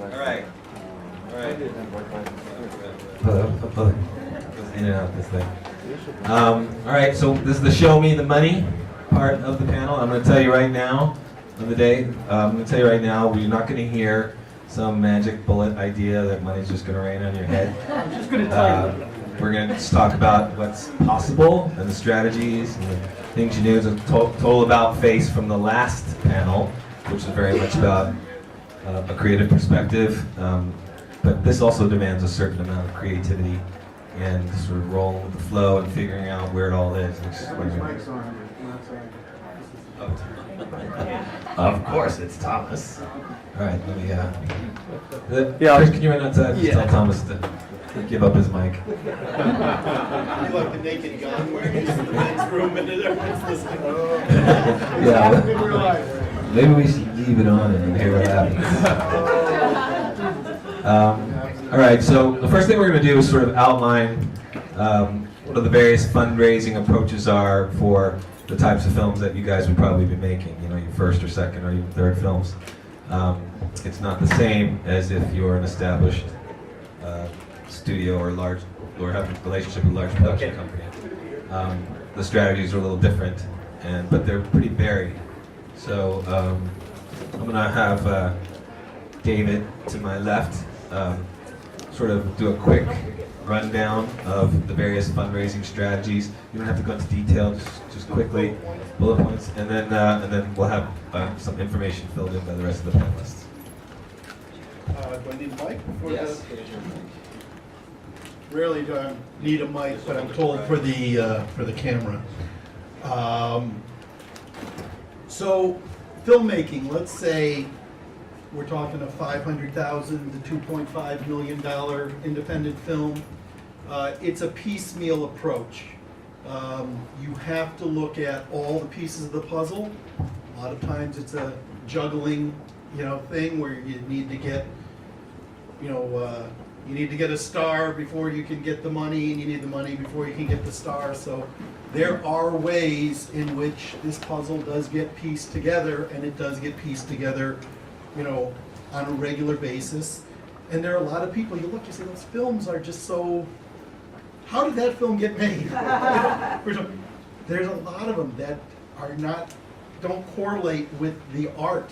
All right. In and out this thing. All right, so this is the show me the money part of the panel. I'm going to tell you right now, on the day, I'm going to tell you right now, we're not going to hear some magic bullet idea that money's just going to rain on your head. I'm just going to tell you. We're going to just talk about what's possible and the strategies and the things you do. It's a total about face from the last panel, which is very much about a creative perspective. But this also demands a certain amount of creativity and sort of rolling with the flow and figuring out where it all is. Of course, it's Thomas. All right, let me. Chris, can you run outside? Just tell Thomas to give up his mic. Be like the naked gun where he's in the men's room and everyone's listening. Yeah. Maybe we should leave it on and hear what happens. All right, so the first thing we're going to do is sort of outline what the various fundraising approaches are for the types of films that you guys would probably be making, you know, your first or second or even third films. It's not the same as if you're an established studio or have a relationship with a large production company. The strategies are a little different, but they're pretty varied. So I'm going to have David to my left sort of do a quick rundown of the various fundraising strategies. You don't have to go into detail, just quickly, bullet points, and then we'll have some information filled in by the rest of the panelists. Do I need a mic before Yes. Rarely do I need a mic, but I'm told for the camera. So filmmaking, let's say we're talking a $500,000 to $2.5 million independent film. It's a piecemeal approach. You have to look at all the pieces of the puzzle. A lot of times it's a juggling, thing where you need to get, you need to get a star before you can get the money, and you need the money before you can get the star. So there are ways in which this puzzle does get pieced together, and it does get pieced together, on a regular basis. And there are a lot of people, you look, you say, those films are just so, how did that film get made? There's a lot of them that don't correlate with the art,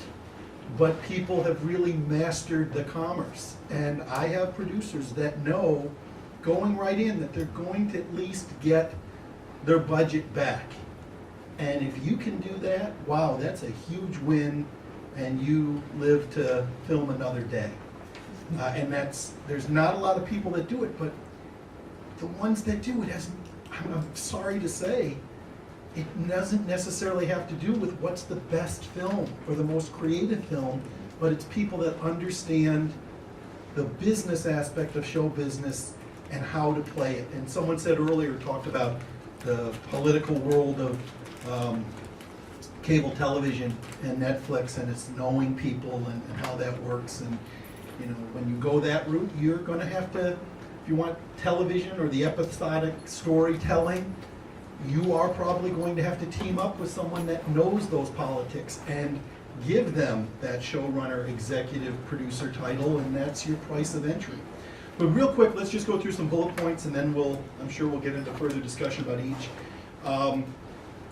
but people have really mastered the commerce. And I have producers that know, going right in, that they're going to at least get their budget back. And if you can do that, wow, that's a huge win, and you live to film another day. And there's not a lot of people that do it, but the ones that do it, I'm sorry to say, it doesn't necessarily have to do with what's the best film or the most creative film, but it's people that understand the business aspect of show business and how to play it. And someone said earlier, talked about the political world of cable television and Netflix, and it's knowing people and how that works. And when you go that route, you're going to have to, if you want television or the episodic storytelling, you are probably going to have to team up with someone that knows those politics and give them that showrunner, executive producer title, and that's your price of entry. But real quick, let's just go through some bullet points, and then I'm sure we'll get into further discussion about each.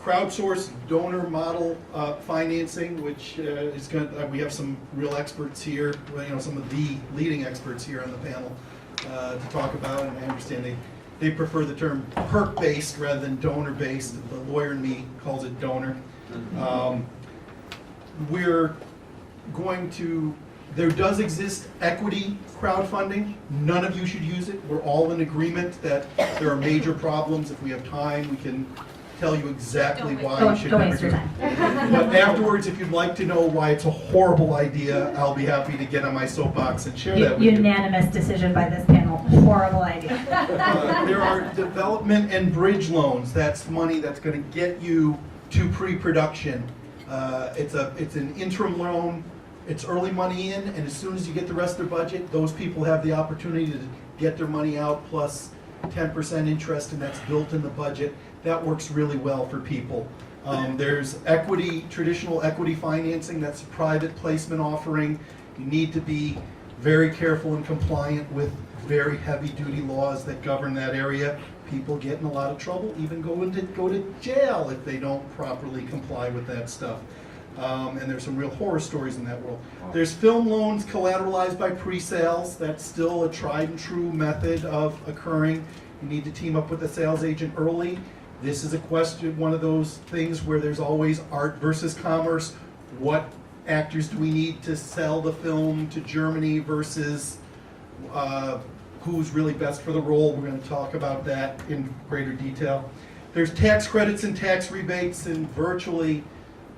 Crowdsourced donor model financing, which is we have some real experts here, some of the leading experts here on the panel to talk about, and I understand they prefer the term perk-based rather than donor-based. The lawyer in me calls it donor. There does exist equity crowdfunding. None of you should use it. We're all in agreement that there are major problems. If we have time, we can tell you exactly why you should never do it. But afterwards, if you'd like to know why it's a horrible idea, I'll be happy to get on my soapbox and share that with you. Unanimous decision by this panel. Horrible idea. There are development and bridge loans. That's money that's going to get you to pre-production. It's an interim loan. It's early money in, and as soon as you get the rest of their budget, those people have the opportunity to get their money out plus 10% interest, and that's built in the budget. That works really well for people. There's traditional equity financing. That's a private placement offering. You need to be very careful and compliant with very heavy-duty laws that govern that area. People get in a lot of trouble, even go to jail if they don't properly comply with that stuff. And there's some real horror stories in that world. There's film loans collateralized by pre-sales. That's still a tried and true method of occurring. You need to team up with a sales agent early. This is a question, one of those things where there's always art versus commerce. What actors do we need to sell the film to Germany versus who's really best for the role? We're going to talk about that in greater detail. There's tax credits and tax rebates in virtually,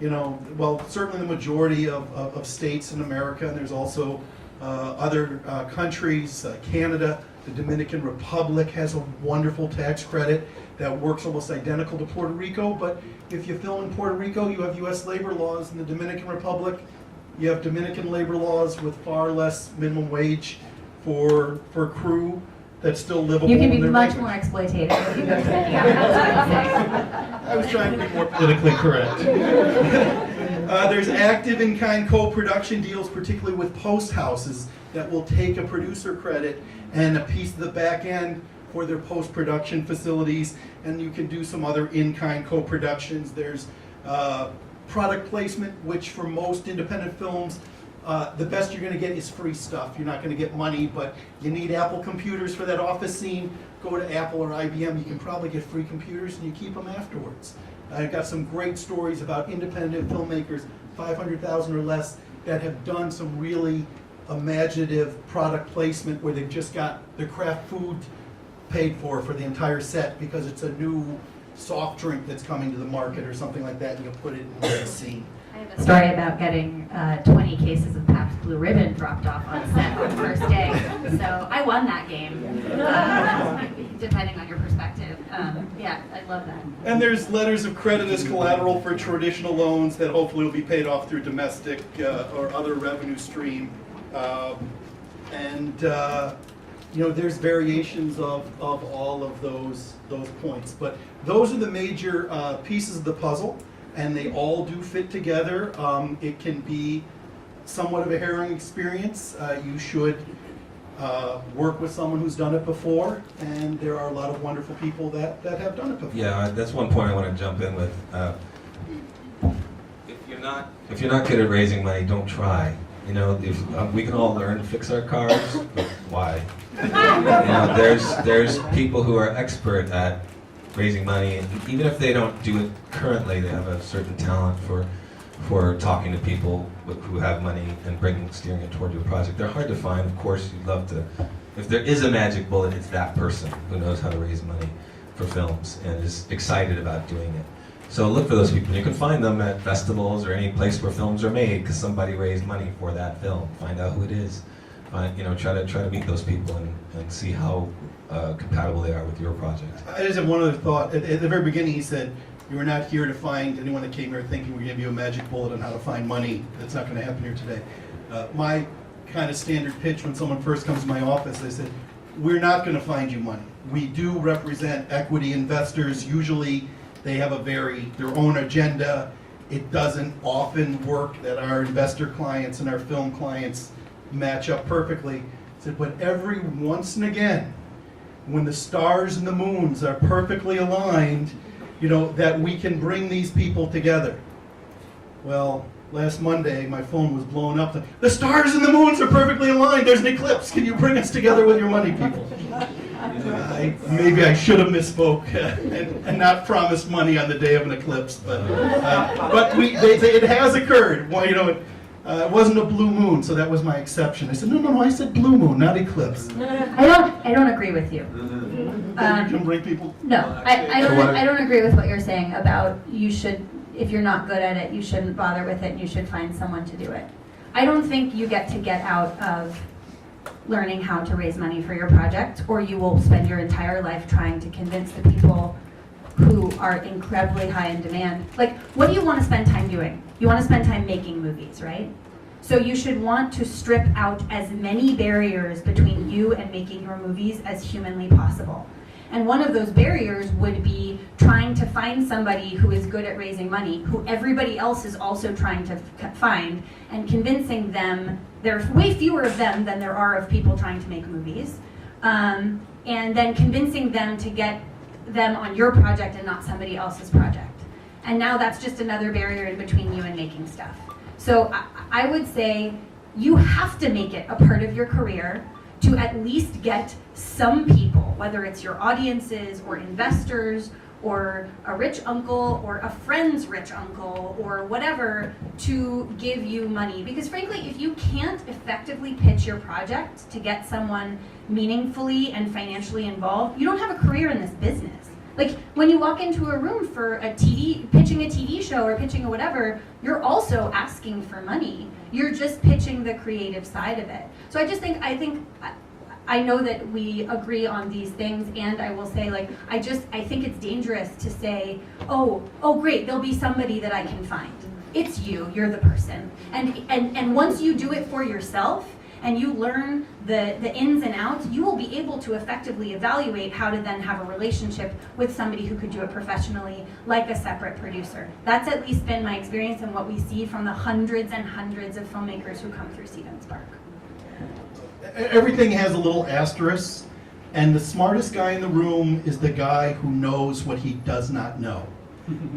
well, certainly the majority of states in America, and there's also other countries, Canada, the Dominican Republic has a wonderful tax credit that works almost identical to Puerto Rico, but if you film in Puerto Rico, you have U.S. labor laws. In the Dominican Republic, you have Dominican labor laws with far less minimum wage for crew that's still livable. You can be in their much language. more exploitative if you go to any other. I was trying to be more politically correct. There's active in-kind co-production deals, particularly with post houses, that will take a producer credit and a piece of the back end for their post-production facilities, and you can do some other in-kind co-productions. There's product placement, which for most independent films, the best you're going to get is free stuff. You're not going to get money, but you need Apple computers for that office scene. Go to Apple or IBM. You can probably get free computers, and you keep them afterwards. I've got some great stories about independent filmmakers, 500,000 or less, that have done some really imaginative product placement where they've just got their craft food paid for the entire set because it's a new soft drink that's coming to the market or something like that, and you'll put it in the scene. I have a story about getting 20 cases of Pabst Blue Ribbon dropped off on set on the first day. So I won that game, depending on your perspective. Yeah, I love that. And there's letters of credit as collateral for traditional loans that hopefully will be paid off through domestic or other revenue stream. There's variations of all of those points. But those are the major pieces of the puzzle, and they all do fit together. It can be somewhat of a harrowing experience. You should work with someone who's done it before, and there are a lot of wonderful people that have done it before. Yeah, that's one point I want to jump in with. If you're not good at raising money, don't try. We can all learn to fix our cars, but why? There's people who are expert at raising money, and even if they don't do it currently, they have a certain talent for talking to people who have money and steering it toward your project. They're hard to find. Of course, you'd love to. If there is a magic bullet, it's that person who knows how to raise money for films and is excited about doing it. So look for those people. You can find them at festivals or any place where films are made because somebody raised money for that film. Find out who it is. Try to meet those people and see how compatible they are with your project. I just have one other thought. At the very beginning, he said, "You are not here to find anyone that came here thinking we're going to give you a magic bullet on how to find money." That's not going to happen here today. My kind of standard pitch when someone first comes to my office, I said, "We're not going to find you money. We do represent equity investors. Usually, they have their own agenda. It doesn't often work that our investor clients and our film clients match up perfectly." I said, "But every once and again, when the stars and the moons are perfectly aligned, that we can bring these people together." Well, last Monday, my phone was blowing up. The stars and the moons are perfectly aligned. There's an eclipse. Can you bring us together with your money, people? Maybe I should have misspoke and not promised money on the day of an eclipse, but it has occurred. Well, it wasn't a blue moon, so that was my exception. I said, no, I said blue moon, not eclipse. I don't agree with you. You can bring people. No, I don't agree with what you're saying about if you're not good at it, you shouldn't bother with it, and you should find someone to do it. I don't think you get to get out of learning how to raise money for your project, or you will spend your entire life trying to convince the people who are incredibly high in demand. Like, what do you want to spend time doing? You want to spend time making movies, right? So you should want to strip out as many barriers between you and making your movies as humanly possible. And one of those barriers would be trying to find somebody who is good at raising money, who everybody else is also trying to find, and convincing them there are way fewer of them than there are of people trying to make movies. And then convincing them to get them on your project and not somebody else's project. And now that's just another barrier in between you and making stuff. So I would say you have to make it a part of your career to at least get some people, whether it's your audiences or investors or a rich uncle or a friend's rich uncle or whatever, to give you money. Because frankly, if you can't effectively pitch your project to get someone meaningfully and financially involved, you don't have a career in this business. Like when you walk into a room for pitching a TV show or pitching a whatever, you're also asking for money. You're just pitching the creative side of it. So I know that we agree on these things, and I will say, like, I think it's dangerous to say, oh great, there'll be somebody that I can find. It's you're the person. And once you do it for yourself, and you learn the ins and outs, you will be able to effectively evaluate how to then have a relationship with somebody who could do it professionally, like a separate producer. That's at least been my experience and what we see from the hundreds and hundreds of filmmakers who come through Stevens Park. Everything has a little asterisk, and the smartest guy in the room is the guy who knows what he does not know.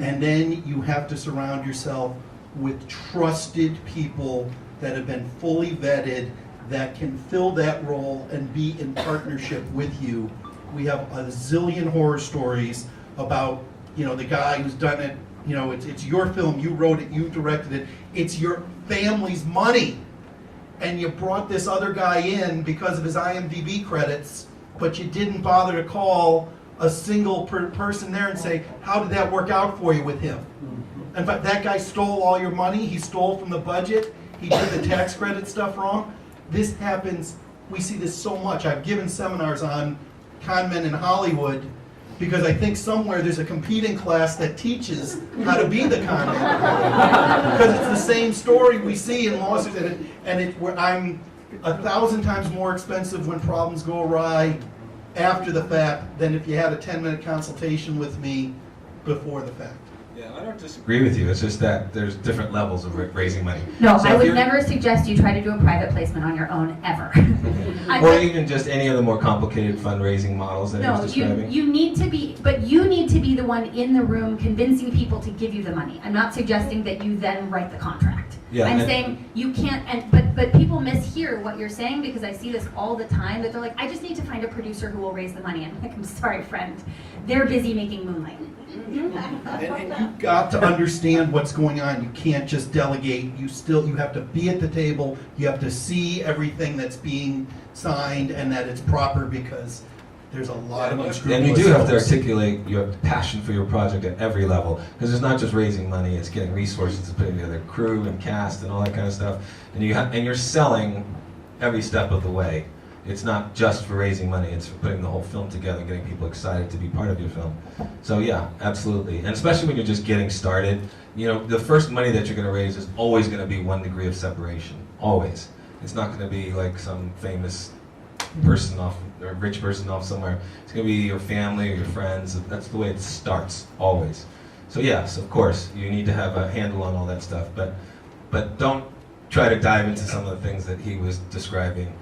And then you have to surround yourself with trusted people that have been fully vetted, that can fill that role and be in partnership with you. We have a zillion horror stories about, the guy who's done it, it's your film, you wrote it, you directed it, it's your family's money. And you brought this other guy in because of his IMDb credits, but you didn't bother to call a single person there and say, how did that work out for you with him? In fact, that guy stole all your money, he stole from the budget, he did the tax credit stuff wrong. This happens, we see this so much. I've given seminars on con men in Hollywood because I think somewhere there's a competing class that teaches how to be the con man. Because it's the same story we see in lawsuits, and I'm 1,000 times more expensive when problems go awry after the fact than if you had a 10-minute consultation with me before the fact. Yeah, I don't disagree with you. It's just that there's different levels of raising money. No, So I if would you're- never suggest you try to do a private placement on your own, ever. Or even just any of the more complicated fundraising models that he No, was describing. you need to be the one in the room convincing people to give you the money. I'm not suggesting that you then write the contract. Yeah, I'm and- saying you can't, but people mishear what you're saying, because I see this all the time, that they're like, I just need to find a producer who will raise the money. I'm like, I'm sorry, friend. They're busy making Moonlight. And you've got to understand what's going on. You can't just delegate. You have to be at the table. You have to see everything that's being signed and that it's proper, because there's a lot of unscrupulous. And you do have to folks. articulate your passion for your project at every level, because it's not just raising money; it's getting resources, it's putting together crew and cast and all that kind of stuff. And you're selling every step of the way. It's not just for raising money; it's for putting the whole film together and getting people excited to be part of your film. So yeah, absolutely. And especially when you're just getting started, the first money that you're going to raise is always going to be one degree of separation. Always. It's not going to be like some famous person off or rich person off somewhere. It's going to be your family or your friends. That's the way it starts, always. So yes, of course, you need to have a handle on all that stuff, but don't try to dive into some of the things that he was describing,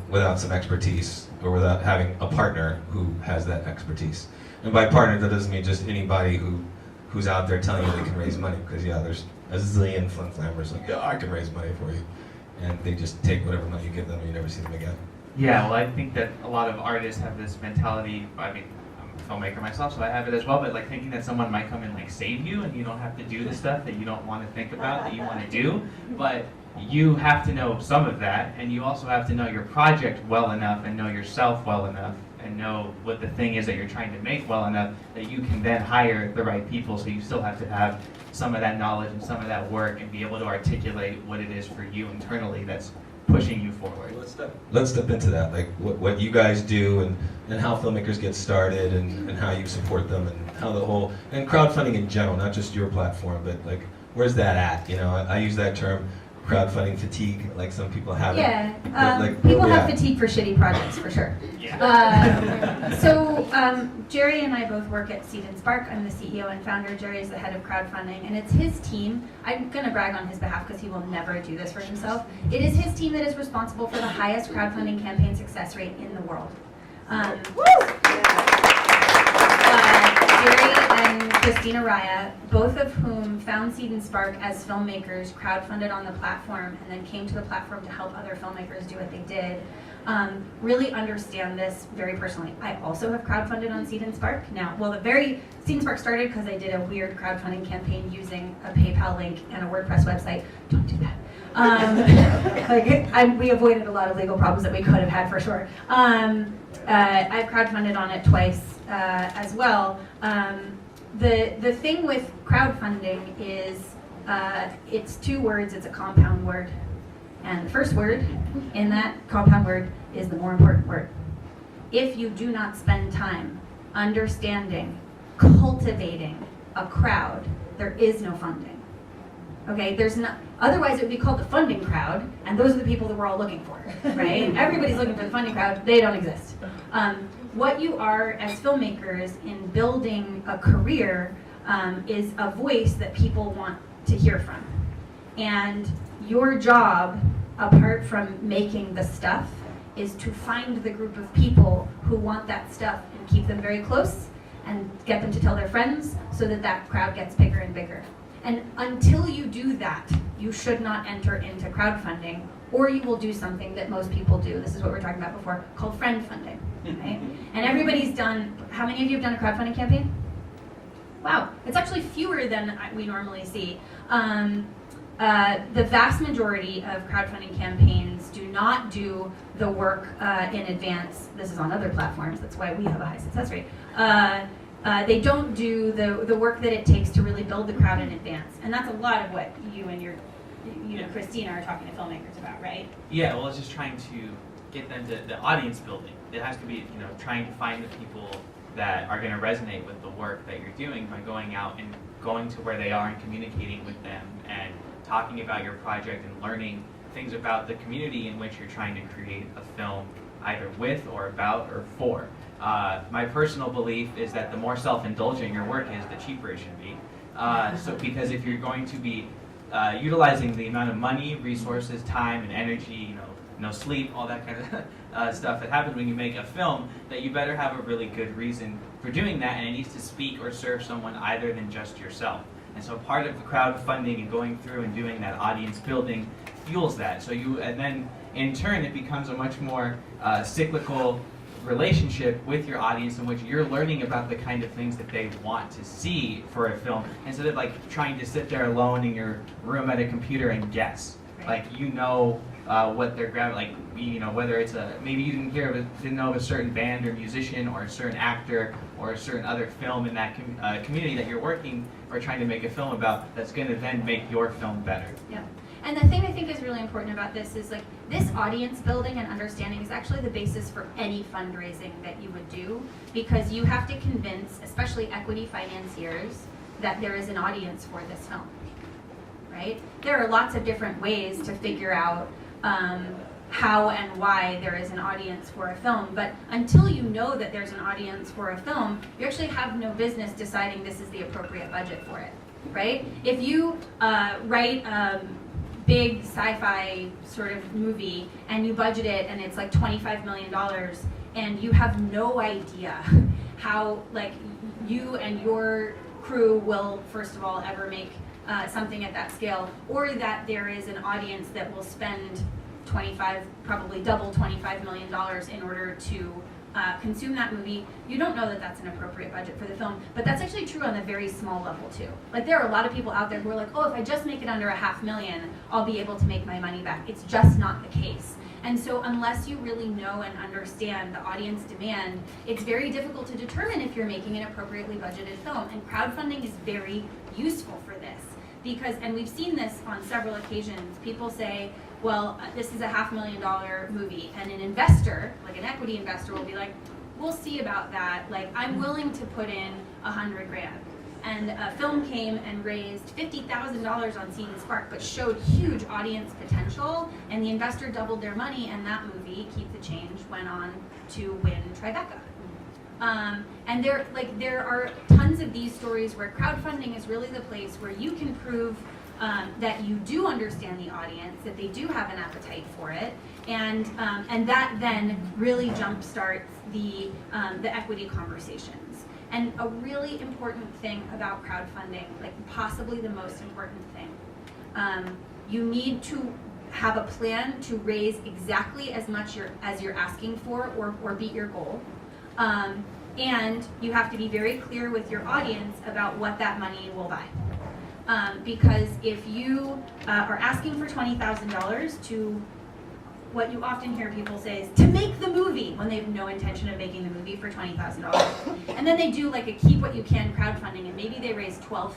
without some expertise or without having a partner who has that expertise. And by partner, that doesn't mean just anybody who's out there telling you they can raise money, because there's a zillion flammers like, yeah, I can raise money for you. And they just take whatever money you give them and you never see them again. Yeah, well, I think that a lot of artists have this mentality. I mean, I'm a filmmaker myself, so I have it as well, but like thinking that someone might come and like save you and you don't have to do the stuff that you don't want to think about, that you want to do. But you have to know some of that, and you also have to know your project well enough and know yourself well enough and know what the thing is that you're trying to make well enough that you can then hire the right people. So you still have to have some of that knowledge and some of that work and be able to articulate what it is for you internally that's pushing you forward. Let's step into that, like what you guys do and how filmmakers get started and how you support them and how and crowdfunding in general, not just your platform, but like where's that at? I use that term crowdfunding fatigue like some people have? Yeah, Like, people where we have at? fatigue for shitty projects, for sure. Yeah. So Jerry and I both work at Seed and Spark. I'm the CEO and founder. Jerry is the head of crowdfunding, and it's his team. I'm going to brag on his behalf because he will never do this for himself. It is his team that is responsible for the highest crowdfunding campaign success rate in the world. Jerry and Christina Raya, both of whom found Seed and Spark as filmmakers, crowdfunded on the platform, and then came to the platform to help other filmmakers do what they did, really understand this very personally. I also have crowdfunded on Seed and Spark. Now, well, Seed and Spark started because I did a weird crowdfunding campaign using a PayPal link and a WordPress website. Don't do that. We avoided a lot of legal problems that we could have had for sure. I've crowdfunded on it twice as well. The thing with crowdfunding is it's two words, it's a compound word. And the first word in that compound word is the more important word. If you do not spend time understanding, cultivating a crowd, there is no funding. Okay, there's not, otherwise it would be called the funding crowd, and those are the people that we're all looking for, right? Everybody's looking for the funding crowd, they don't exist. What you are as filmmakers in building a career is a voice that people want to hear from. And your job, apart from making the stuff, is to find the group of people who want that stuff and keep them very close and get them to tell their friends so that that crowd gets bigger and bigger. And until you do that, you should not enter into crowdfunding, or you will do something that most people do. This is what we were talking about before, called friend funding, right? And everybody's done, how many of you have done a crowdfunding campaign? Wow, it's actually fewer than we normally see. The vast majority of crowdfunding campaigns do not do the work in advance. This is on other platforms, that's why we have a high success rate. They don't do the work that it takes to really build the crowd in advance. And that's a lot of what you and Christina are talking to filmmakers about, right? Yeah, well, it's just trying to get them to the audience building. It has to be, trying to find the people that are going to resonate with the work that you're doing by going out and going to where they are and communicating with them and talking about your project and learning things about the community in which you're trying to create a film either with or about or for. My personal belief is that the more self-indulgent your work is, the cheaper it should be. So because if you're going to be utilizing the amount of money, resources, time, and energy, no sleep, all that kind of stuff that happens when you make a film, that you better have a really good reason for doing that, and it needs to speak or serve someone other than just yourself. And so part of the crowdfunding and going through and doing that audience building fuels that. And then in turn it becomes a much more cyclical relationship with your audience in which you're learning about the kind of things that they want to see for a film, instead of like trying to sit there alone in your room at a computer and guess. Like what they're grabbing, like whether it's maybe you didn't know of a certain band or musician or a certain actor or a certain other film in that community that you're working or trying to make a film about, that's going to then make your film better. Yeah. And the thing I think is really important about this is this audience building and understanding is actually the basis for any fundraising that you would do, because you have to convince, especially equity financiers, that there is an audience for this film, right? There are lots of different ways to figure out how and why there is an audience for a film, but until you know that there's an audience for a film, you actually have no business deciding this is the appropriate budget for it, right? If you write big sci-fi sort of movie and you budget it and it's like $25 million and you have no idea how you and your crew will first of all ever make something at that scale, or that there is an audience that will spend probably double $25 million in order to consume that movie, you don't know that that's an appropriate budget for the film. But that's actually true on a very small level too. There are a lot of people out there who are like, oh, if I just make it under $500,000, I'll be able to make my money back. It's just not the case. And so unless you really know and understand the audience demand, it's very difficult to determine if you're making an appropriately budgeted film. And crowdfunding is very useful for this. And we've seen this on several occasions, people say, well, this is a $500,000 movie, and an investor, like an equity investor, will be like, we'll see about that. I'm willing to put in $100,000. and a film came and raised $50,000 on Seed and Spark, but showed huge audience potential, and the investor doubled their money, and that movie, Keep the Change, went on to win Tribeca. And there are tons of these stories where crowdfunding is really the place where you can prove that you do understand the audience, that they do have an appetite for it, and that then really jumpstarts the equity conversations. And a really important thing about crowdfunding, like possibly the most important thing, you need to have a plan to raise exactly as much as you're asking for or beat your goal. And you have to be very clear with your audience about what that money will buy. Because if you are asking for $20,000 to, what you often hear people say is to make the movie, when they have no intention of making the movie for $20,000. And then they do like a keep what you can crowdfunding, and maybe they raise $12,000.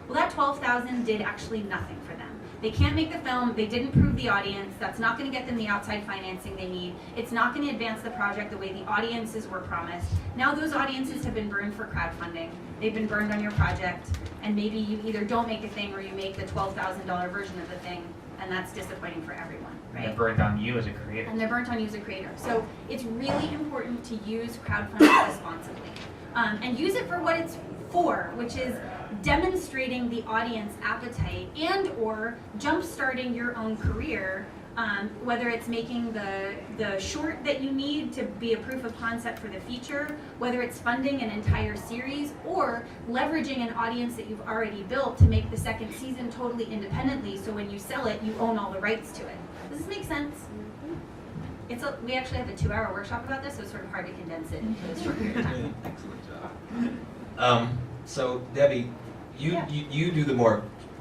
Well, that $12,000 did actually nothing for them. They can't make the film, they didn't prove the audience, that's not going to get them the outside financing they need, it's not going to advance the project the way the audiences were promised. Now those audiences have been burned for crowdfunding, they've been burned on your project, and maybe you either don't make a thing or you make the $12,000 version of the thing, and that's disappointing for everyone, right? They're burned on you as a creator. And they're burnt on you as a creator. So it's really important to use crowdfunding responsibly. And use it for what it's for, which is demonstrating the audience appetite and or jump-starting your own career, whether it's making the short that you need to be a proof of concept for the feature, whether it's funding an entire series, or leveraging an audience that you've already built to make the second season totally independently, so when you sell it, you own all the rights to it. Does this make sense? We actually have a 2-hour workshop about this, so it's sort of hard to condense it into a short period of time. Excellent job. So Debbie, you do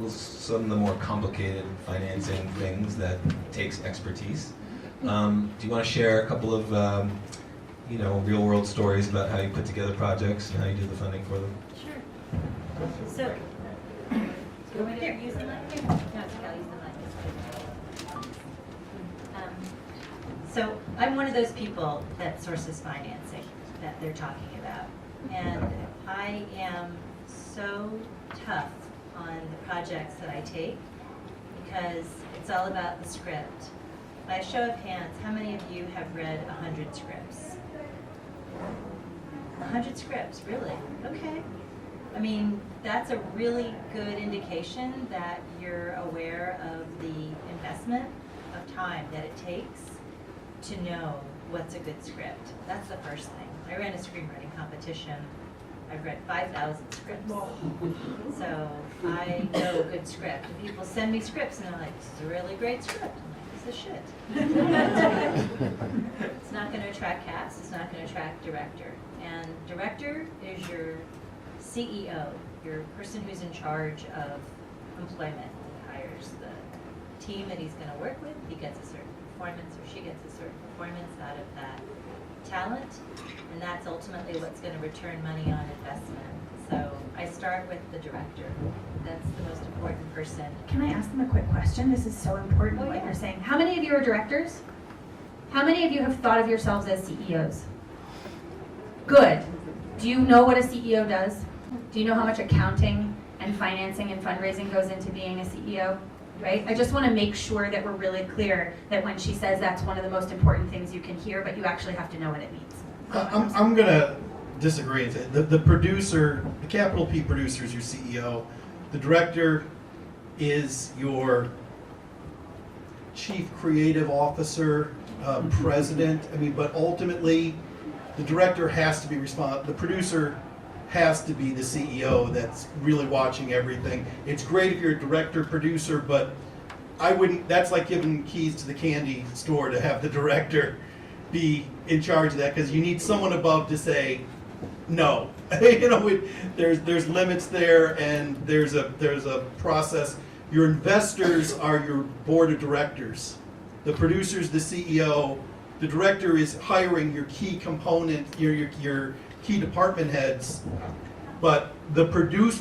some of the more complicated financing things that takes expertise. Do you want to share a couple of real world stories about how you put together projects and how you do the funding for them? Sure. So, do you want me to use the mic? No, I'll use the mic. So I'm one of those people that sources financing that they're talking about. And I am so tough on the projects that I take because it's all about the script. By a show of hands, how many of you have read 100 scripts? 100 scripts, really? Okay. I mean, that's a really good indication that you're aware of the investment of time that it takes to know what's a good script. That's the first thing. I ran a screenwriting competition. I've read 5,000 scripts. So I know a good script. And people send me scripts and they're like, this is a really great script. I'm like, this is shit. It's not going to attract cast. It's not going to attract director. And director is your CEO, your person who's in charge of employment. He hires the team that he's going to work with. He gets a certain performance, or she gets a certain performance out of that talent, and that's ultimately what's going to return money on investment. So I start with the director. That's the most important person. Can I ask them a quick question? This is so important what you're saying. How many of you are directors? How many of you have thought of yourselves as CEOs? Good. Do you know what a CEO does? Do you know how much accounting and financing and fundraising goes into being a CEO? Right? I just want to make sure that we're really clear that when she says that's one of the most important things you can hear, but you actually have to know what it means. I'm going to disagree. The producer, the capital P producer is your CEO. The director is your chief creative officer, president. I mean, but ultimately, the director has to be responsible. The producer has to be the CEO that's really watching everything. It's great if you're a director, producer, but I wouldn't, that's like giving keys to the candy store to have the director be in charge of that, because you need someone above to say no. There's limits there, and there's a process. Your investors are your board of directors. The producer's the CEO. The director is hiring your key component, your key department heads, but the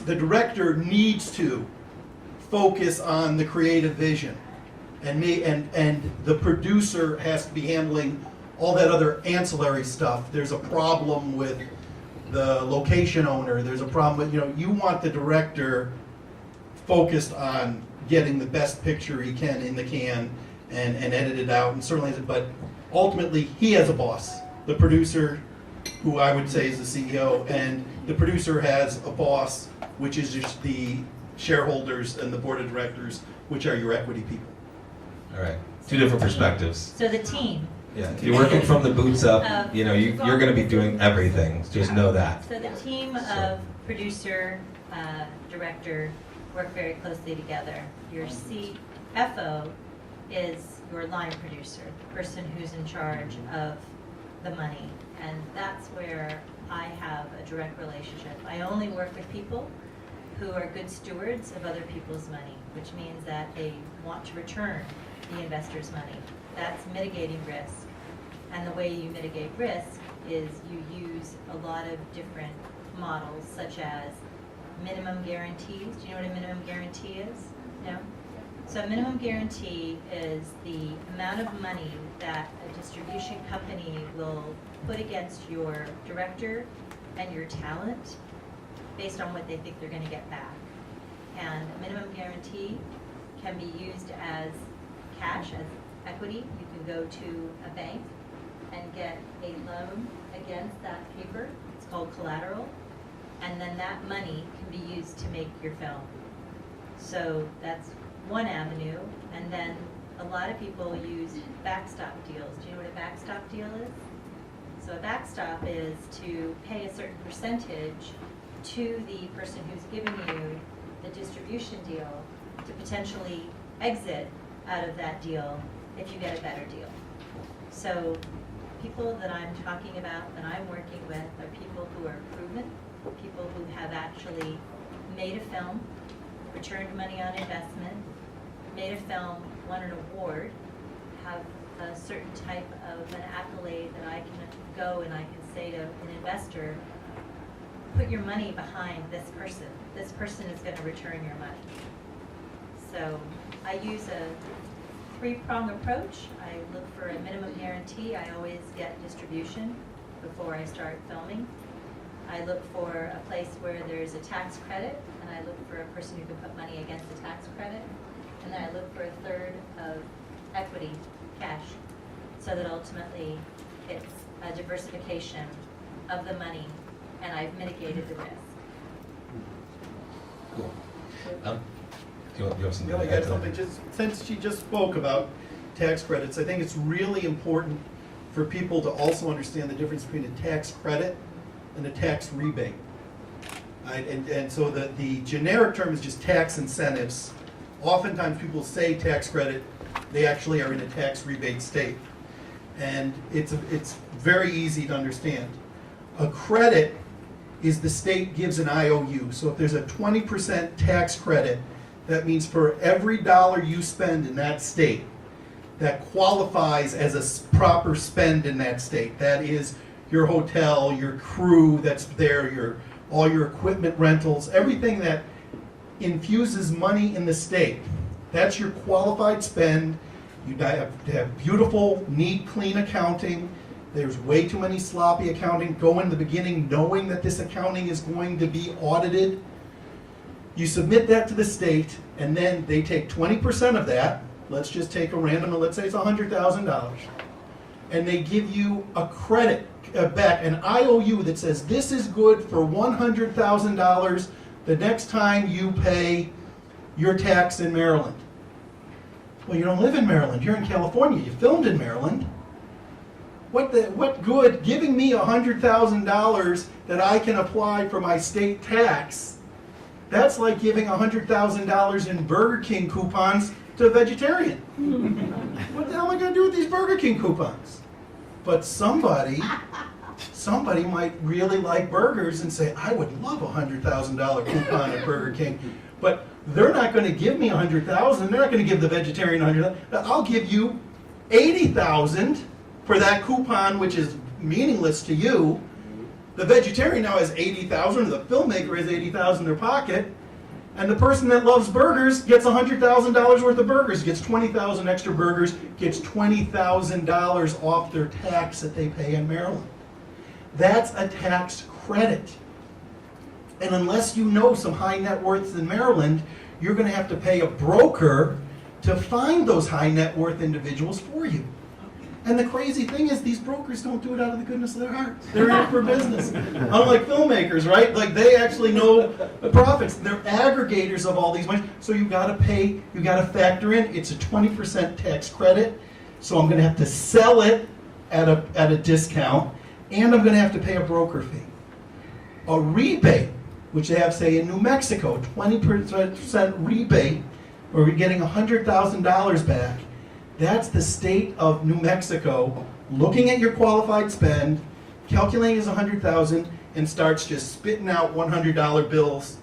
director needs to focus on the creative vision, and the producer has to be handling all that other ancillary stuff. There's a problem with the location owner, there's a problem with, you want the director focused on getting the best picture he can in the can and edit it out, and certainly, but ultimately, he has a boss. The producer, who I would say is the CEO, and the producer has a boss, which is just the shareholders and the board of directors, which are your equity people. All right, two different perspectives. So the team. Yeah, if you're working from the boots up, you're going to be doing everything. Just know that. So the team of producer, director work very closely together. Your CFO is your line producer, the person who's in charge of the money. And that's where I have a direct relationship. I only work with people who are good stewards of other people's money, which means that they want to return the investor's money. That's mitigating risk. And the way you mitigate risk is you use a lot of different models, such as minimum guarantees. Do you know what a minimum guarantee is? No? So a minimum guarantee is the amount of money that a distribution company will put against your director and your talent based on what they think they're going to get back. And a minimum guarantee can be used as cash, as equity. You can go to a bank and get a loan against that paper. It's called collateral. And then that money can be used to make your film. So that's one avenue. And then a lot of people use backstop deals. Do you know what a backstop deal is? So a backstop is to pay a certain percentage to the person who's giving you the distribution deal to potentially exit out of that deal if you get a better deal. So people that I'm talking about, that I'm working with, are people who are proven, people who have actually made a film, returned money on investment, made a film, won an award, have a certain type of an accolade that I can go and I can say to an investor, put your money behind this person. This person is going to return your money. So I use a three-prong approach. I look for a minimum guarantee. I always get distribution before I start filming. I look for a place where there's a tax credit, and I look for a person who can put money against the tax credit. And then I look for a third of equity, cash, so that ultimately it's a diversification of the money, and I've mitigated the risk. Cool. Do you have something Yeah, I to got add to something, that? just since she just spoke about tax credits, I think it's really important for people to also understand the difference between a tax credit and a tax rebate. And so the generic term is just tax incentives. Oftentimes people say tax credit, they actually are in a tax rebate state. And it's very easy to understand. A credit is the state gives an IOU. So if there's a 20% tax credit, that means for every dollar you spend in that state, that qualifies as a proper spend in that state. That is your hotel, your crew that's there, all your equipment rentals, everything that infuses money in the state. That's your qualified spend. You have to have beautiful, neat, clean accounting. There's way too many sloppy accounting. Go in the beginning knowing that this accounting is going to be audited. You submit that to the state, and then they take 20% of that. Let's just take a random, let's say it's $100,000. And they give you a credit back, an IOU that says this is good for $100,000 the next time you pay your tax in Maryland. Well, you don't live in Maryland, you're in California, you filmed in Maryland. What good giving me $100,000 that I can apply for my state tax? That's like giving $100,000 in Burger King coupons to a vegetarian. What the hell am I going to do with these Burger King coupons? But somebody might really like burgers and say, I would love a $100,000 coupon at Burger King. But they're not going to give me $100,000. They're not going to give the vegetarian $100,000. I'll give you $80,000 for that coupon, which is meaningless to you. The vegetarian now has $80,000, the filmmaker has $80,000 in their pocket, and the person that loves burgers gets $100,000 worth of burgers, gets 20,000 extra burgers, gets $20,000 off their tax that they pay in Maryland. That's a tax credit. And unless you know some high net worths in Maryland, you're going to have to pay a broker to find those high net worth individuals for you. And the crazy thing is, these brokers don't do it out of the goodness of their hearts. They're in it for business. Unlike filmmakers, right? Like, they actually know the profits. They're aggregators of all these money. So you got to pay, you got to factor in, it's a 20% tax credit. So I'm going to have to sell it at a discount, and I'm going to have to pay a broker fee. A rebate, which they have, say, in New Mexico, 20% rebate, where we're getting $100,000 back. That's the state of New Mexico looking at your qualified spend, calculating as $100,000, and starts just spitting out $100 bills,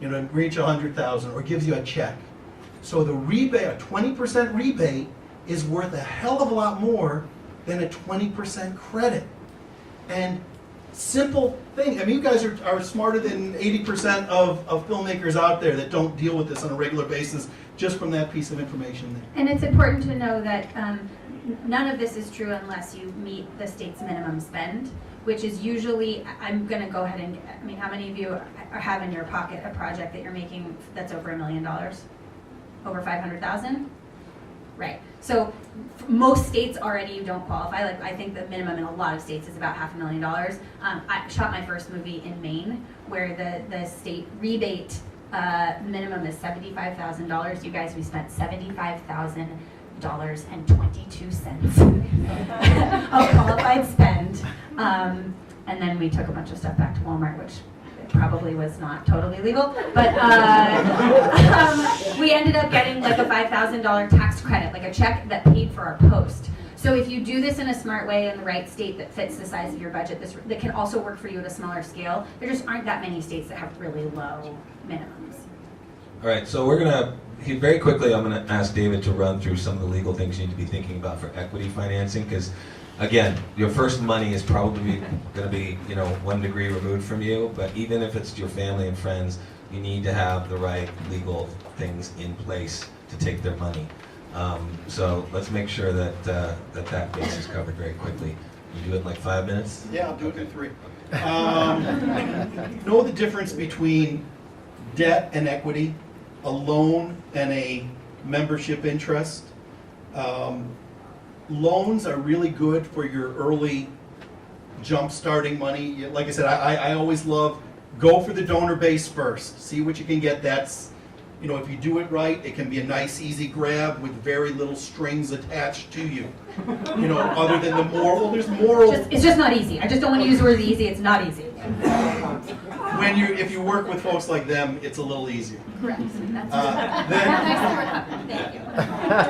reach $100,000, or gives you a check. So the rebate, a 20% rebate, is worth a hell of a lot more than a 20% credit. And simple thing, I mean, you guys are smarter than 80% of filmmakers out there that don't deal with this on a regular basis, just from that piece of information there. And it's important to know that none of this is true unless you meet the state's minimum spend, which is usually, I'm going to go ahead and, I mean, how many of you have in your pocket a project that you're making that's over $1 million? Over 500,000? Right. So most states already you don't qualify. Like, I think the minimum in a lot of states is about $500,000. I shot my first movie in Maine, where the state rebate minimum is $75,000. You guys, we spent $75,000.22 of qualified spend, and then we took a bunch of stuff back to Walmart, which probably was not totally legal, but we ended up getting like a $5,000 tax credit, like a check that paid for our post. So if you do this in a smart way in the right state that fits the size of your budget, that can also work for you at a smaller scale. There just aren't that many states that have really low minimums. All right, so we're gonna, very quickly, I'm gonna ask David to run through some of the legal things you need to be thinking about for equity financing, because again, your first money is probably gonna be, 1 degree removed from you, but even if it's your family and friends, you need to have the right legal things in place to take their money. So let's make sure that that base is covered very quickly. You do it in like 5 minutes? Yeah, I'll do it in 3. Know the difference between debt and equity, a loan and a membership interest. Loans are really good for your early jump-starting money. Like I said, I always love, go for the donor base first. See what you can get. That's, if you do it right, it can be a nice, easy grab with very little strings attached to you. Other than the moral, there's moral. It's just not easy. I just don't want to use the word easy. It's not easy. If you work with folks like them, it's a little easier. Correct. Thank you.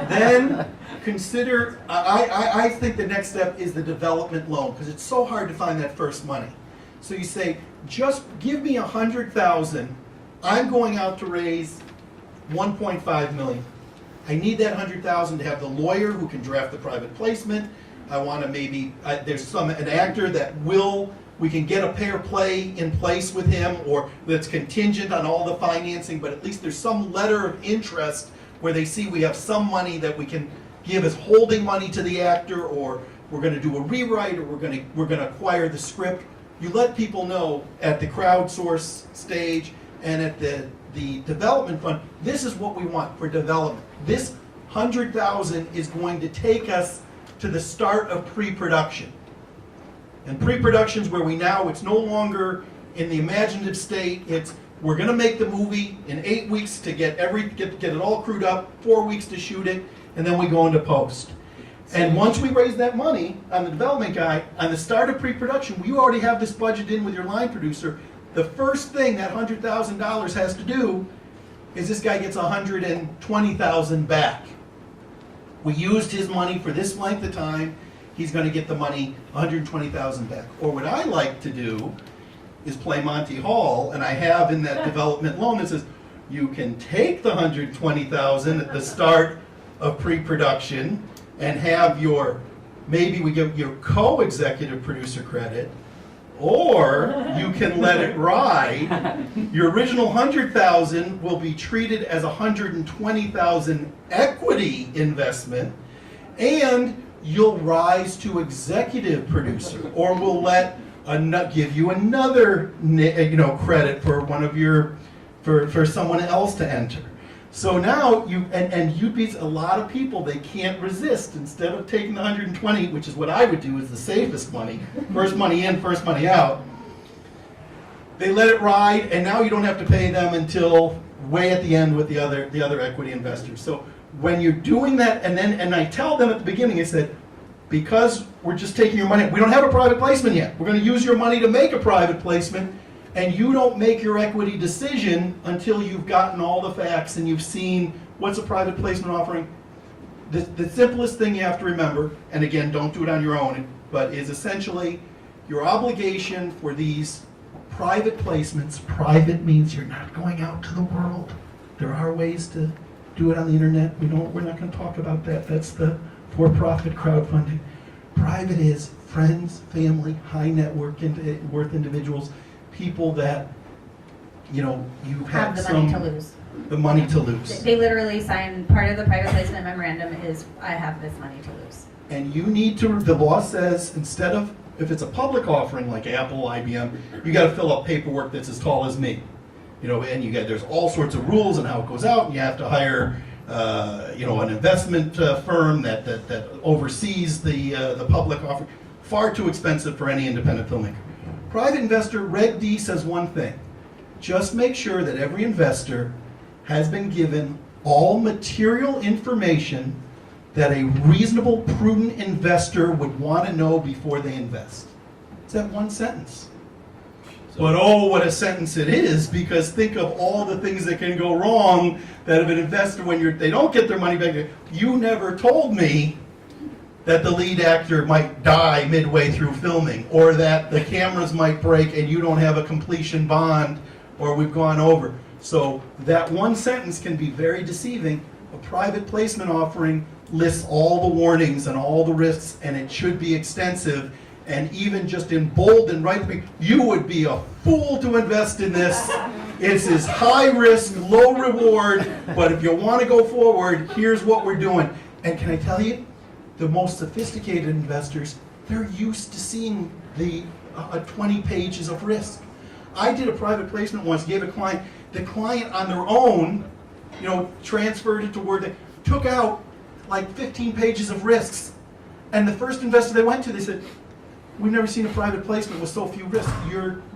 Then consider, I think the next step is the development loan, because it's so hard to find that first money. So you say, just give me $100,000. I'm going out to raise $1.5 million. I need that $100,000 to have the lawyer who can draft the private placement. I want to there's an actor that we can get a pair play in place with him, or that's contingent on all the financing, but at least there's some letter of interest where they see we have some money that we can give as holding money to the actor, or we're going to do a rewrite, or we're going to acquire the script. You let people know at the crowdsource stage and at the development fund, this is what we want for development. This $100,000 is going to take us to the start of pre-production. And pre-production is where it's no longer in the imaginative state. We're going to make the movie in 8 weeks to get it all crewed up, 4 weeks to shoot it, and then we go into post. And once we raise that money on the development guy, on the start of pre-production, you already have this budget in with your line producer. The first thing that $100,000 has to do is this guy gets $120,000 back. We used his money for this length of time. He's going to get the money, $120,000 back. Or what I like to do is play Monty Hall, and I have in that development loan that says, you can take the $120,000 at the start of pre-production and have maybe we give your co-executive producer credit, or you can let it ride. Your original $100,000 will be treated as $120,000 equity investment, and you'll rise to executive producer, or we'll let give you another credit for one of your for someone else to enter. So now you'd be a lot of people, they can't resist. Instead of taking the 120, which is what I would do, is the safest money, first money in, first money out, they let it ride, and now you don't have to pay them until way at the end with the other equity investors. So when you're doing that, and I tell them at the beginning, I said, because we're just taking your money, we don't have a private placement yet. We're going to use your money to make a private placement, and you don't make your equity decision until you've gotten all the facts and you've seen what's a private placement offering. The simplest thing you have to remember, and again, don't do it on your own, but is essentially your obligation for these private placements. Private means you're not going out to the world. There are ways to do it on the internet. We're not going to talk about that. That's the for-profit crowdfunding. Private is friends, family, high net worth individuals, people that you have the money to lose. The money to lose. They literally sign, part of the private placement memorandum is, I have this money to lose. And you need to, the law says, instead of, if it's a public offering like Apple, IBM, you got to fill out paperwork that's as tall as me. And there's all sorts of rules on how it goes out, and you have to hire an investment firm that oversees the public offering. Far too expensive for any independent filmmaker. Private investor, Reg D says one thing. Just make sure that every investor has been given all material information that a reasonable, prudent investor would want to know before they invest. It's that one sentence. But oh, what a sentence it is, because think of all the things that can go wrong that if an investor, when they don't get their money back, you never told me that the lead actor might die midway through filming, or that the cameras might break and you don't have a completion bond, or we've gone over. So that one sentence can be very deceiving. A private placement offering lists all the warnings and all the risks, and it should be extensive. And even just in bold and right, you would be a fool to invest in this. It's this high risk, low reward, but if you want to go forward, here's what we're doing. And can I tell you, the most sophisticated investors, they're used to seeing the 20 pages of risk. I did a private placement once, gave the client on their own, transferred it to Word, they took out like 15 pages of risks. And the first investor they went to, they said, we've never seen a private placement with so few risks.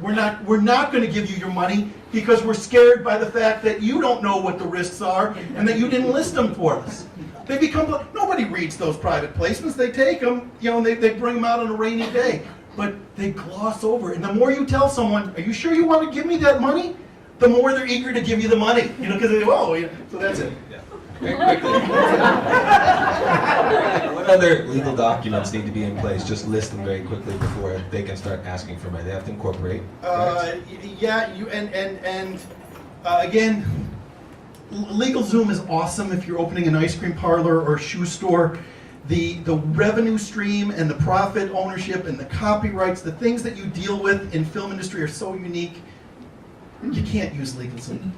We're not going to give you your money because we're scared by the fact that you don't know what the risks are and that you didn't list them for us. They become, nobody reads those private placements. They take them, they bring them out on a rainy day, but they gloss over. And the more you tell someone, are you sure you want to give me that money? The more they're eager to give you the money, because they go, so that's it. Yeah. Very quickly. What other legal documents need to be in place? Just list them very quickly before they can start asking for money. They have to incorporate. Again, LegalZoom is awesome if you're opening an ice cream parlor or a shoe store. The revenue stream and the profit ownership and the copyrights, the things that you deal with in film industry are so unique. You can't use LegalZoom.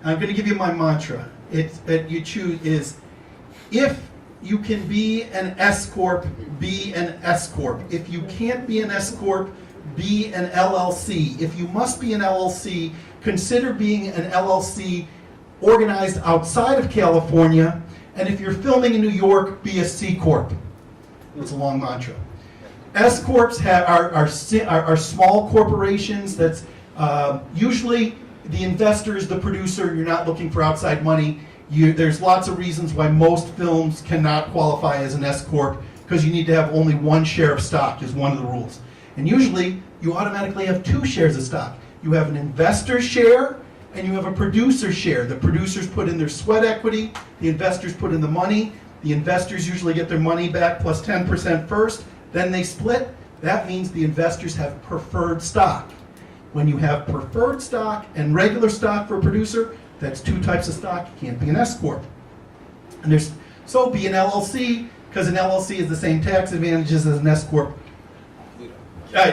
I'm going to give you my mantra. It's that you choose is, if you can be an S Corp, be an S Corp. If you can't be an S Corp, be an LLC. If you must be an LLC, consider being an LLC organized outside of California. And if you're filming in New York, be a C Corp. It's a long mantra. S Corps are small corporations. That's usually the investor is the producer. You're not looking for outside money. There's lots of reasons why most films cannot qualify as an S Corp, because you need to have only one share of stock is one of the rules. And usually you automatically have 2 shares of stock. You have an investor share and you have a producer share. The producers put in their sweat equity, the investors put in the money. The investors usually get their money back plus 10% first, then they split. That means the investors have preferred stock. When you have preferred stock and regular stock for a producer, that's 2 types of stock. You can't be an S Corp. And so be an LLC, because an LLC has the same tax advantages as an S Corp.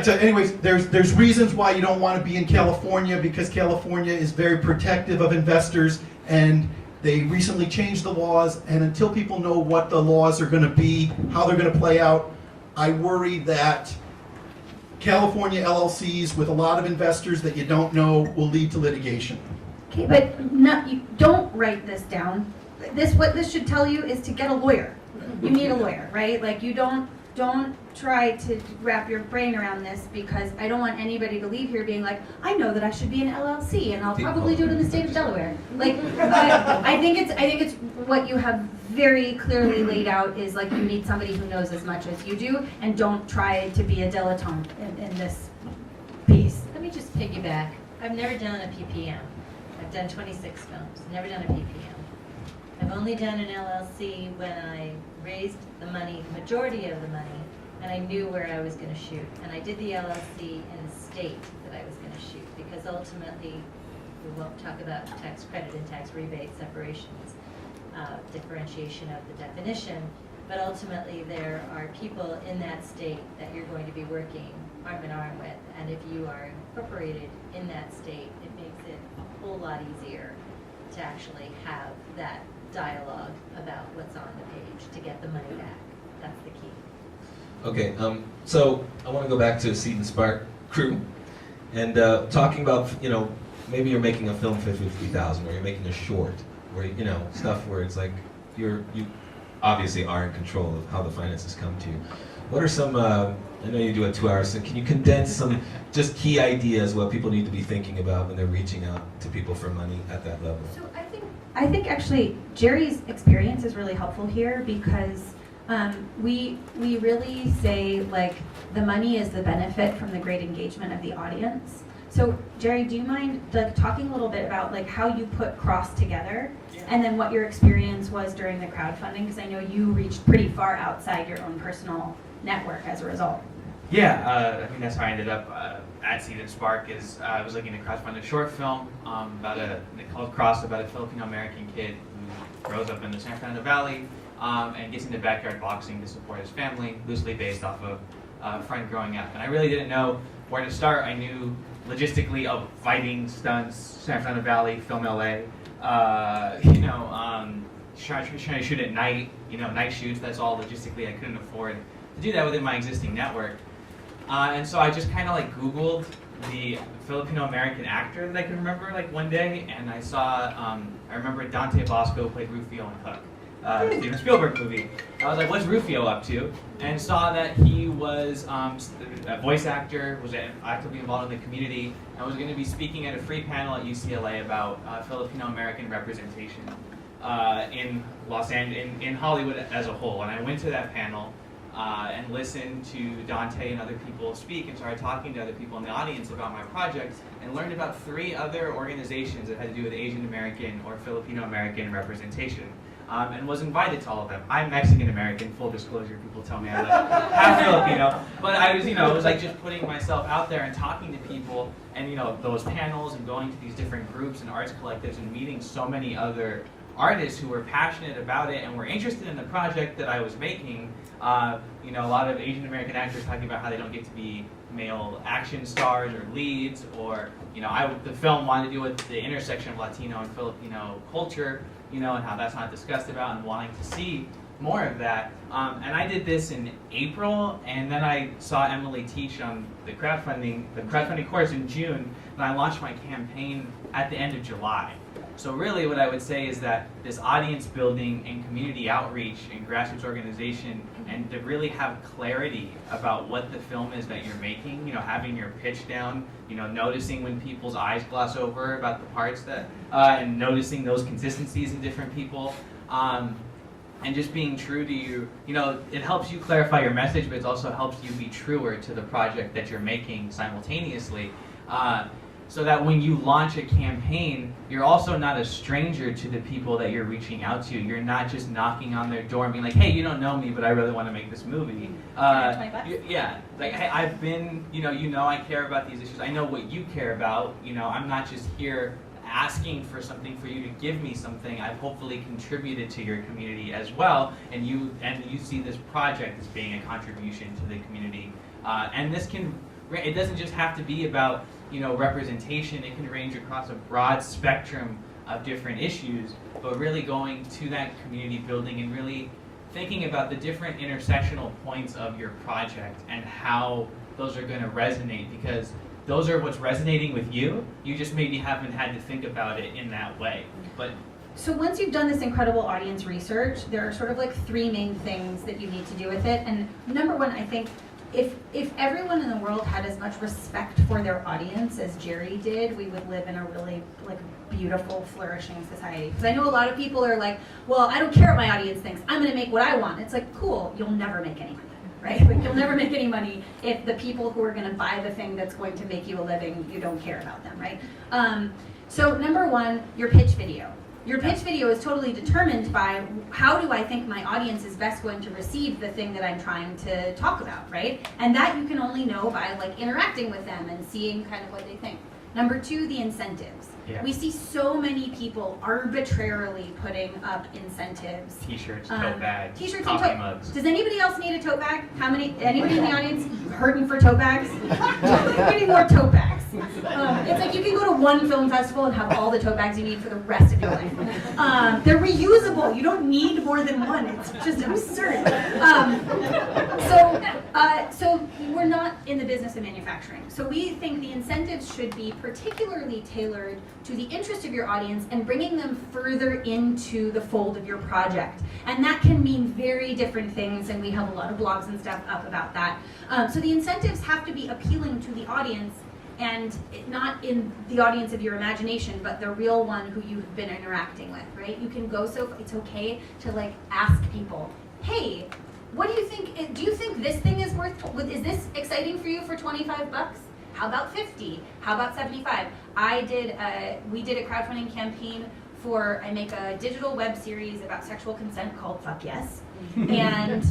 So anyways, there's reasons why you don't want to be in California, because California is very protective of investors, and they recently changed the laws, and until people know what the laws are going to be, how they're going to play out, I worry that California LLCs with a lot of investors that you don't know will lead to litigation. Okay, but you don't write this down. What this should tell you is to get a lawyer. You need a lawyer, right? Like you don't try to wrap your brain around this, because I don't want anybody to leave here being like, I know that I should be an LLC and I'll probably do it in the state of Delaware. Like, I think it's what you have very clearly laid out is like you need somebody who knows as much as you do, and don't try to be a dilettante in this piece. Let me just piggyback. I've never done a PPM. I've done 26 films, never done a PPM. I've only done an LLC when I raised the money, the majority of the money, and I knew where I was going to shoot. And I did the LLC in the state that I was going to shoot, because ultimately, we won't talk about tax credit and tax rebate separations, differentiation of the definition, but ultimately there are people in that state that you're going to be working arm in arm with, and if you are incorporated in that state, it makes it a whole lot easier to actually have that dialogue about what's on the page to get the money back. That's the key. Okay, so I want to go back to Seed and Spark crew, and talking about, maybe you're making a film for $50,000, or you're making a short, or stuff where it's like you obviously are in control of how the finances come to you. What are some? I know you do a 2 hours. So can you condense some just key ideas what people need to be thinking about when they're reaching out to people for money at that level? So I think actually Jerry's experience is really helpful here, because we really say like the money is the benefit from the great engagement of the audience. So Jerry, do you mind like talking a little bit about like how you put Cross together, and then what your experience was during the crowdfunding? Because I know you reached pretty far outside your own personal network as a result. Yeah, I think that's how I ended up at Seed and Spark. I was looking to crowdfund a short film called Cross, about a Filipino-American kid who grows up in the San Fernando Valley and gets into backyard boxing to support his family, loosely based off of a friend growing up. And I really didn't know where to start. I knew logistically of fighting, stunts, San Fernando Valley, film LA, trying to shoot at night, night shoots. That's all logistically I couldn't afford to do that within my existing network. And so I just kind of like Googled the Filipino-American actor that I could remember like one day, and I saw, I remember Dante Bosco played Rufio in Hook, Steven Spielberg movie. I was like, what's Rufio up to? And saw that he was a voice actor, was actively involved in the community, and was going to be speaking at a free panel at UCLA about Filipino-American representation in in Hollywood as a whole. And I went to that panel and listened to Dante and other people speak, and started talking to other people in the audience about my project, and learned about 3 other organizations that had to do with Asian American or Filipino American representation, and was invited to all of them. I'm Mexican American, full disclosure. People tell me I'm half Filipino, but I was, it was like just putting myself out there and talking to people, and those panels, and going to these different groups and arts collectives, and meeting so many other artists who were passionate about it and were interested in the project that I was making. A lot of Asian American actors talking about how they don't get to be male action stars or leads, or the film wanted to do with the intersection of Latino and Filipino culture, and how that's not discussed about, and wanting to see more of that. And I did this in April, and then I saw Emily teach on the crowdfunding course in June, and I launched my campaign at the end of July. So really what I would say is that this audience building and community outreach and grassroots organization, and to really have clarity about what the film is that you're making, having your pitch down, noticing when people's eyes gloss over about the parts that, and noticing those consistencies in different people, and just being true to you, it helps you clarify your message, but it also helps you be truer to the project that you're making simultaneously. So that when you launch a campaign, you're also not a stranger to the people that you're reaching out to. You're not just knocking on their door and being like, hey, you don't know me, but I really want to make this movie. Yeah, like, hey, I've been, I care about these issues. I know what you care about. I'm not just here asking for something for you to give me something. I've hopefully contributed to your community as well, and you see this project as being a contribution to the community. And it doesn't just have to be about representation. It can range across a broad spectrum of different issues, but really going to that community building and really thinking about the different intersectional points of your project, and how those are going to resonate, because those are what's resonating with you. You just maybe haven't had to think about it in that way. But So once you've done this incredible audience research, there are sort of like 3 main things that you need to do with it. And number one, I think if everyone in the world had as much respect for their audience as Jerry did, we would live in a really like beautiful, flourishing society. Because I know a lot of people are like, well, I don't care what my audience thinks. I'm going to make what I want. It's like, cool, you'll never make any money, right? Like, you'll never make any money if the people who are going to buy the thing that's going to make you a living, you don't care about them, right? So number one, your pitch video. Your pitch video is totally determined by how do I think my audience is best going to receive the thing that I'm trying to talk about, right? And that you can only know by like interacting with them and seeing kind of what they think. Number 2, the incentives. Yeah. We see so many people arbitrarily putting up incentives. T-shirts, tote bags, T-shirts and coffee tote. mugs. Does anybody else need a tote bag? Anybody in the audience hurting for tote bags? We need more tote bags. It's like you can go to one film festival and have all the tote bags you need for the rest of your life. They're reusable. You don't need more than one. It's just absurd. So we're not in the business of manufacturing. So we think the incentives should be particularly tailored to the interest of your audience and bringing them further into the fold of your project. And that can mean very different things, and we have a lot of blogs and stuff up about that. So the incentives have to be appealing to the audience, and not in the audience of your imagination, but the real one who you've been interacting with, right? You can go it's okay to like ask people, hey, what do you think, do you think this thing is is this exciting for you for 25 bucks? How about 50? How about 75? We did a crowdfunding campaign I make a digital web series about sexual consent called Fuck Yes. And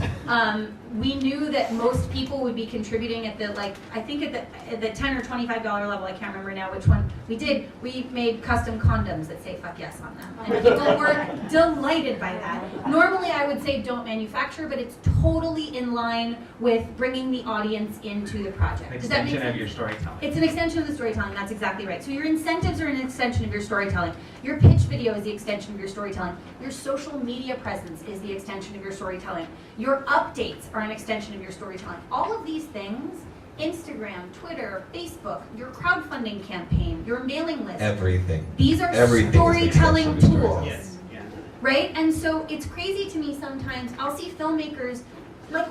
we knew that most people would be contributing at the I think at the $10 or $25 level. I can't remember now which one we did. We made custom condoms that say "fuck yes" on them, and people were delighted by that. Normally, I would say don't manufacture, but it's totally in line with bringing the audience into the project. An Does that make extension sense? of your storytelling. It's an extension of the storytelling. That's exactly right. So your incentives are an extension of your storytelling. Your pitch video is the extension of your storytelling. Your social media presence is the extension of your storytelling. Your updates are an extension of your storytelling. All of these things, Instagram, Twitter, Facebook, your crowdfunding campaign, your mailing list, Everything. these are Everything is storytelling an extension of tools. storytelling. Yes. Yeah. Right? And so it's crazy to me sometimes. I'll see filmmakers like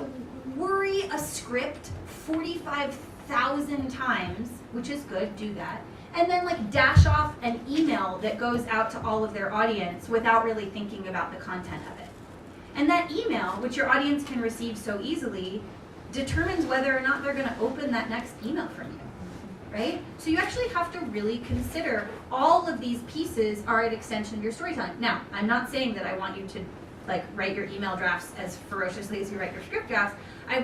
worry a script 45,000 times, which is good, do that, and then like dash off an email that goes out to all of their audience without really thinking about the content of it. And that email, which your audience can receive so easily, determines whether or not they're going to open that next email from you. Right? So you actually have to really consider all of these pieces are an extension of your storytelling. Now, I'm not saying that I want you to like write your email drafts as ferociously as you write your script drafts.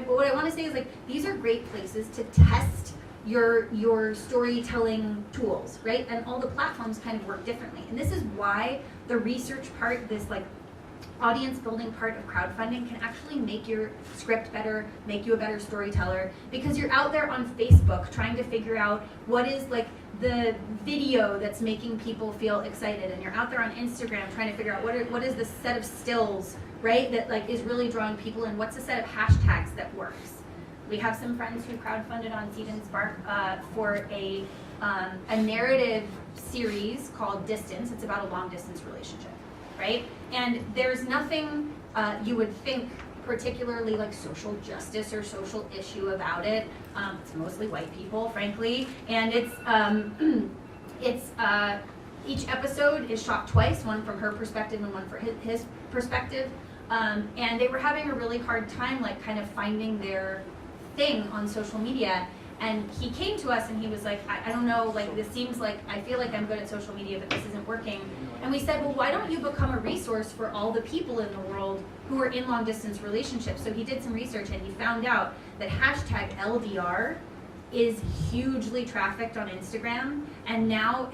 What I want to say is like these are great places to test your storytelling tools, right? And all the platforms kind of work differently. And this is why the research part, this like audience building part of crowdfunding can actually make your script better, make you a better storyteller, because you're out there on Facebook trying to figure out what is like the video that's making people feel excited, and you're out there on Instagram trying to figure out what is the set of stills, right, that like is really drawing people in, what's the set of hashtags that works. We have some friends who crowdfunded on Seed and Spark for a narrative series called Distance. It's about a long distance relationship, right? And there's nothing you would think particularly like social justice or social issue about it. It's mostly white people, frankly, and it's each episode is shot twice, one from her perspective and one from his perspective, and they were having a really hard time like kind of finding their thing on social media. And he came to us and he was like, I don't know, like this seems like, I feel like I'm good at social media, but this isn't working. And we said, well, why don't you become a resource for all the people in the world who are in long distance relationships? So he did some research and he found out that hashtag LDR is hugely trafficked on Instagram. And now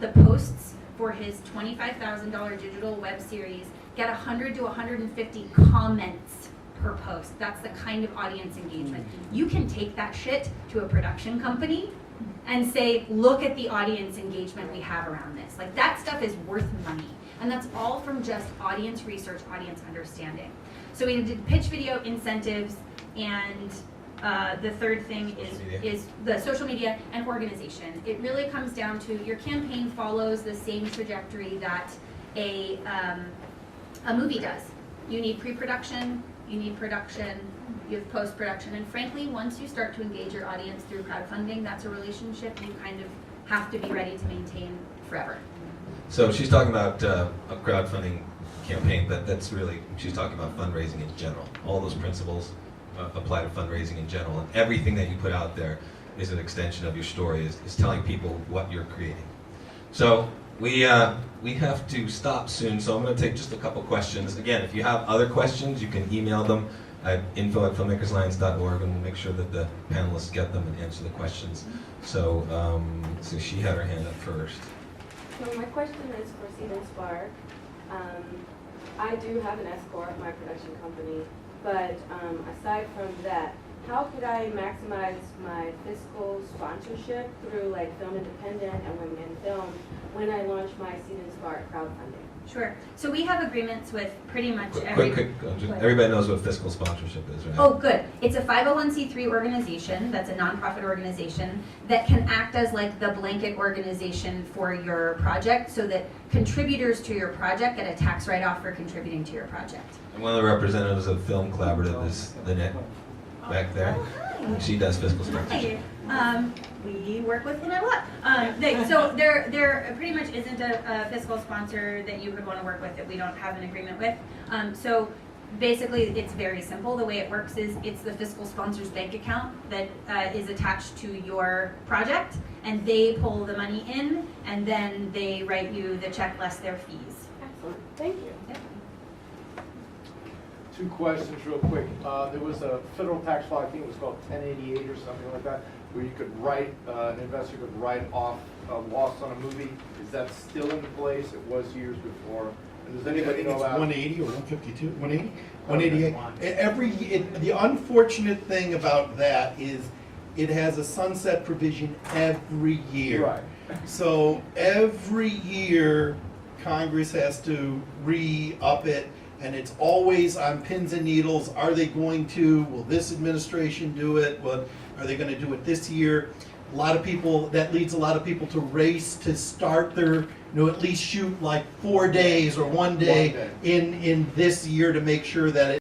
the posts for his $25,000 digital web series get 100 to 150 comments per post. That's the kind of audience engagement. You can take that shit to a production company and say, look at the audience engagement we have around this. Like that stuff is worth money. And that's all from just audience research, audience understanding. So we did pitch video, incentives, and The third thing is the social media and organization. It really comes down to your campaign follows the same trajectory that a movie does. You need pre-production, you need production, you have post-production, and frankly, once you start to engage your audience through crowdfunding, that's a relationship you kind of have to be ready to maintain forever. So she's talking about a crowdfunding campaign, but that's really, she's talking about fundraising in general. All those principles apply to fundraising in general, and everything that you put out there is an extension of your story, is telling people what you're creating. So we have to stop soon, so I'm going to take just a couple questions. Again, if you have other questions, you can email them at info@filmmakersalliance.org, and we'll make sure that the panelists get them and answer the questions. So, so she had her hand up first. So my question is for Seed and Spark. I do have an S-Corp, my production company, but aside from that, how could I maximize my fiscal sponsorship through like Film Independent and Women in Film when I launch my Seed and Spark crowdfunding? Sure. So we have agreements with pretty much Quick, everybody knows what fiscal sponsorship is, right? Oh, good. It's a 501c3 organization, that's a nonprofit organization, that can act as like the blanket organization for your project so that contributors to your project get a tax write-off for contributing to your project. And one of the representatives of Film Collaborative is Lynette back there. She does fiscal sponsorship. Hi. We work with him a lot. So there pretty much isn't a fiscal sponsor that you would want to work with that we don't have an agreement with. So basically, it's very simple. The way it works is it's the fiscal sponsor's bank account that is attached to your project, and they pull the money in, and then they write you the check less their fees. Excellent. Thank you. Yep. Two questions real quick. There was a federal tax law, I think it was called 1088 or something like that, where you could write, an investor could write off a loss on a movie. Is that still in place? It was years before. And does anybody know It's about? 180 or 152, 180, 188. The unfortunate thing about that is it has a sunset provision every year. Right. So every year, Congress has to re-up it, and it's always on pins and needles. Are they going to? Will this administration do it? What are they going to do it this year? A lot of people, that leads a lot of people to race to start their, at least shoot like 4 days or 1 day in this year to make sure that